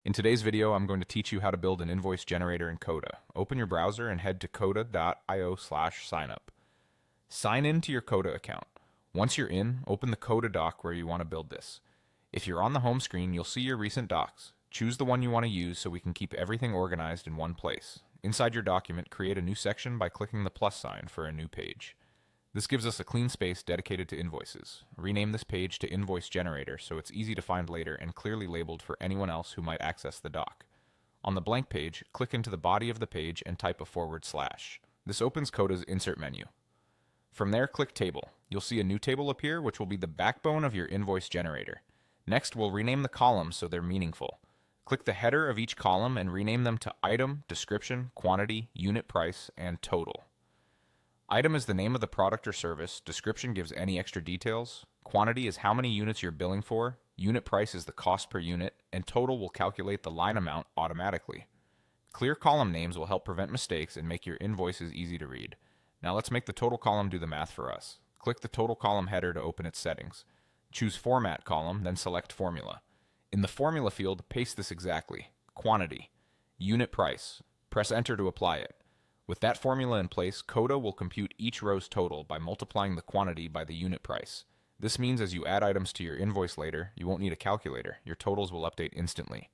In today's video, I'm going to teach you how to build an invoice generator in Coda. Open your browser and head to coda.io/signup. Sign in to your Coda account. Once you're in, open the Coda doc where you want to build this. If you're on the home screen, you'll see your recent docs. Choose the one you want to use so we can keep everything organized in one place. Inside your document, create a new section by clicking the plus sign for a new page. This gives us a clean space dedicated to invoices. Rename this page to Invoice Generator so it's easy to find later and clearly labeled for anyone else who might access the doc. On the blank page, click into the body of the page and type a /. This opens Coda's Insert menu. From there, click Table. You'll see a new table appear, which will be the backbone of your invoice generator. Next, we'll rename the columns so they're meaningful. Click the header of each column and rename them to Item, Description, Quantity, Unit Price, and Total. Item is the name of the product or service, description gives any extra details, quantity is how many units you're billing for, unit price is the cost per unit, and total will calculate the line amount automatically. Clear column names will help prevent mistakes and make your invoices easy to read. Now let's make the total column do the math for us. Click the total column header to open its settings. Choose Format column, then select Formula. In the Formula field, paste this exactly. Quantity. Unit price. Press Enter to apply it. With that formula in place, Coda will compute each row's total by multiplying the quantity by the unit price. This means as you add items to your invoice later, you won't need a calculator. Your totals will update instantly.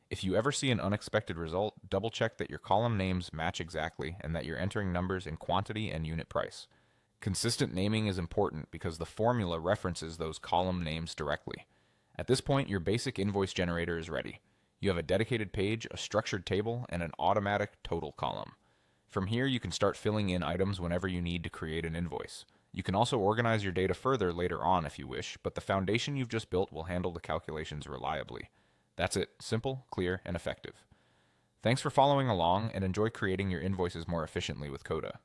If you ever see an unexpected result, double check that your column names match exactly and that you're entering numbers in quantity and unit price. Consistent naming is important because the formula references those column names directly. At this point, your basic invoice generator is ready. You have a dedicated page, a structured table, and an automatic total column. From here, you can start filling in items whenever you need to create an invoice. You can also organize your data further later on if you wish, but the foundation you've just built will handle the calculations reliably. That's it. Simple, clear, and effective. Thanks for following along, and enjoy creating your invoices more efficiently with Coda.